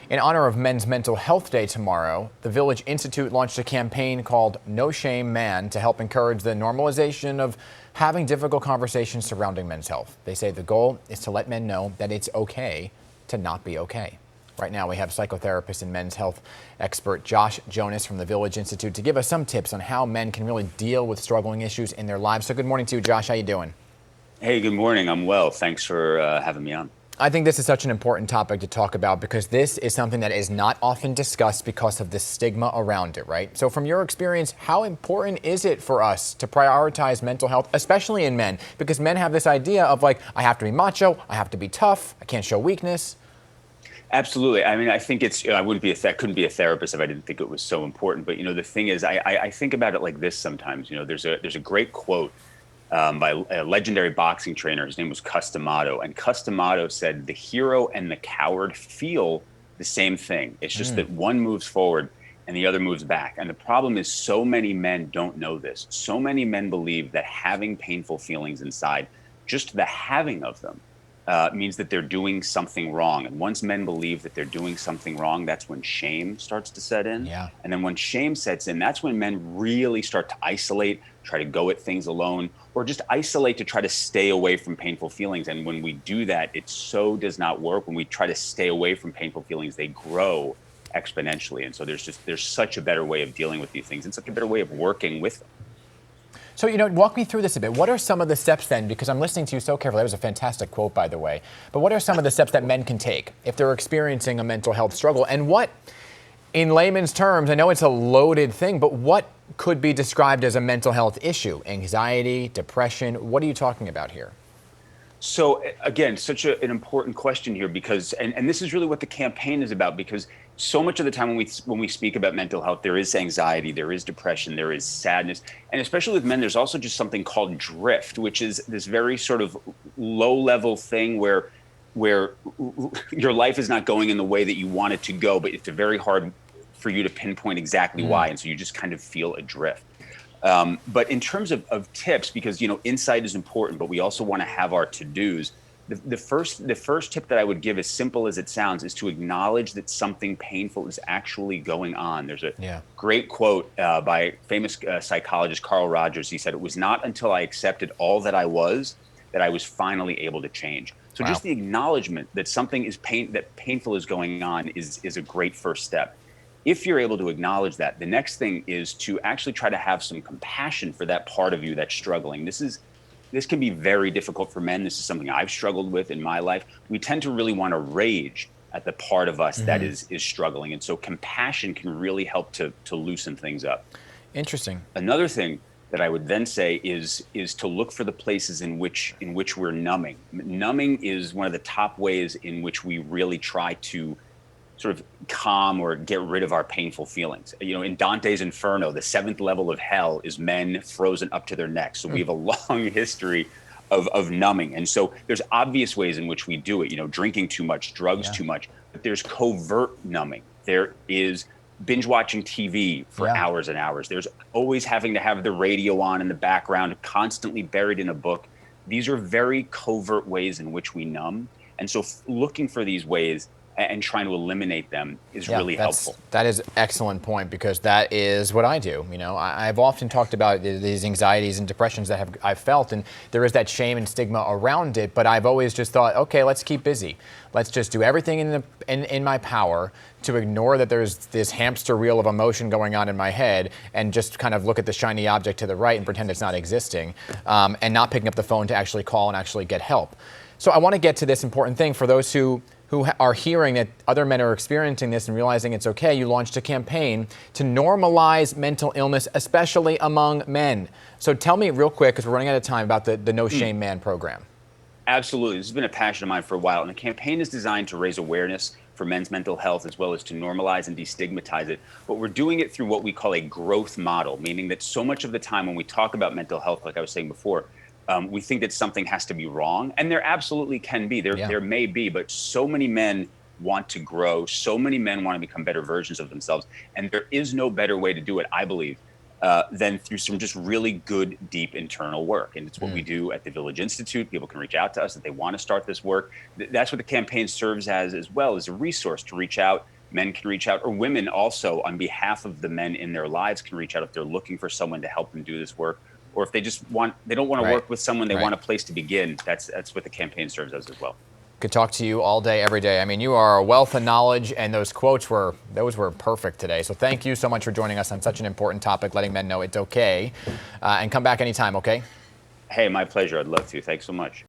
In honor of Men's Mental Health Day tomorrow, the Village Institute launched a campaign called No Shame Man to help encourage the normalization of having difficult conversations surrounding men's health. They say the goal is to let men know that it's okay to not be okay. Right now, we have psychotherapist and men's health expert Jonas from the Village Institute to give us some tips on how men can really deal with struggling issues in their lives. So good morning to you, Josh. How you doing? Hey, good morning. I'm well. Thanks for having me on. I think this is such an important topic to talk about because this is something that is not often discussed because of the stigma around it, right? So from your experience, how important is it for us to prioritize mental health, especially in men? Because men have this idea of like, I have to be macho, I have to be tough, I can't show weakness. Absolutely. I mean, I think it's, I wouldn't be couldn't be a therapist if I didn't think it was so important. But, the thing is, I think about it like this sometimes. There's a great quote by a legendary boxing trainer. His name was Customato. And Customato said, the hero and the coward feel the same thing. It's just that one moves forward and the other moves back. And the problem is so many men don't know this. So many men believe that having painful feelings inside, just the having of them, means that they're doing something wrong. And once men believe that they're doing something wrong, that's when shame starts to set in. Yeah. And then when shame sets in, that's when men really start to isolate, try to go at things alone, or just isolate to try to stay away from painful feelings. And when we do that, it so does not work. When we try to stay away from painful feelings, they grow exponentially. And so there's such a better way of dealing with these things and such a better way of working with them. So, walk me through this a bit. What are some of the steps then, because I'm listening to you so carefully, that was a fantastic quote, by the way, but what are some of the steps that men can take if they're experiencing a mental health struggle? And what, in layman's terms, I know it's a loaded thing, but what could be described as a mental health issue? Anxiety, depression, what are you talking about here? So again, such an important question here because, and this is really what the campaign is about, because so much of the time when we speak about mental health, there is anxiety, there is depression, there is sadness. And especially with men, there's also just something called drift, which is this very sort of low level thing where your life is not going in the way that you want it to go, but it's very hard for you to pinpoint exactly why. And so you just kind of feel adrift. But in terms of tips, because, insight is important, but we also want to have our to-dos. The first tip that I would give, as simple as it sounds, is to acknowledge that something painful is actually going on. There's a great quote by famous psychologist Carl Rogers. He said, "It was not until I accepted all that I was finally able to change." So just the acknowledgement that something is painful is going on is a great first step. If you're able to acknowledge that, the next thing is to actually try to have some compassion for that part of you that's struggling. This can be very difficult for men. This is something I've struggled with in my life. We tend to really want to rage at the part of us that is struggling. And so compassion can really help to loosen things up. Interesting. Another thing that I would then say is to look for the places in which we're numbing. Numbing is one of the top ways in which we really try to sort of calm or get rid of our painful feelings. In Dante's Inferno, the 7th level of hell is men frozen up to their necks. So we have a long history of numbing. And so there's obvious ways in which we do it, drinking too much, drugs too much, but there's covert numbing. There is binge watching TV for hours and hours. There's always having to have the radio on in the background, constantly buried in a book. These are very covert ways in which we numb. And so looking for these ways and trying to eliminate them is really helpful. That is an excellent point, because that is what I do. I've often talked about these anxieties and depressions that I've felt, and there is that shame and stigma around it, but I've always just thought, okay, let's keep busy. Let's just do everything in my power to ignore that there's this hamster wheel of emotion going on in my head, and just kind of look at the shiny object to the right and pretend it's not existing, and not picking up the phone to actually call and actually get help. So I want to get to this important thing for those who are hearing that other men are experiencing this and realizing it's okay. You launched a campaign to normalize mental illness, especially among men. So tell me real quick, because we're running out of time, about the No Shame Man program. Absolutely. This has been a passion of mine for a while. And the campaign is designed to raise awareness for men's mental health, as well as to normalize and destigmatize it. But we're doing it through what we call a growth model, meaning that so much of the time when we talk about mental health, like I was saying before, we think that something has to be wrong, and there absolutely can be. There may be, but so many men want to grow. So many men want to become better versions of themselves, and there is no better way to do it, I believe, than through some just really good, deep internal work. And it's what we do at the Village Institute. People can reach out to us if they want to start this work. That's what the campaign serves as well, as a resource to reach out men can reach out, or women also on behalf of the men in their lives can reach out if they're looking for someone to help them do this work, or if they don't want to Right. work with someone, they Right. want a place to begin. That's what the campaign serves as well. Could talk to you all day, every day. I mean, you are a wealth of knowledge, and those quotes were perfect today. So thank you so much for joining us on such an important topic, letting men know it's okay. And come back anytime, okay? Hey, my pleasure. I'd love to. Thanks so much.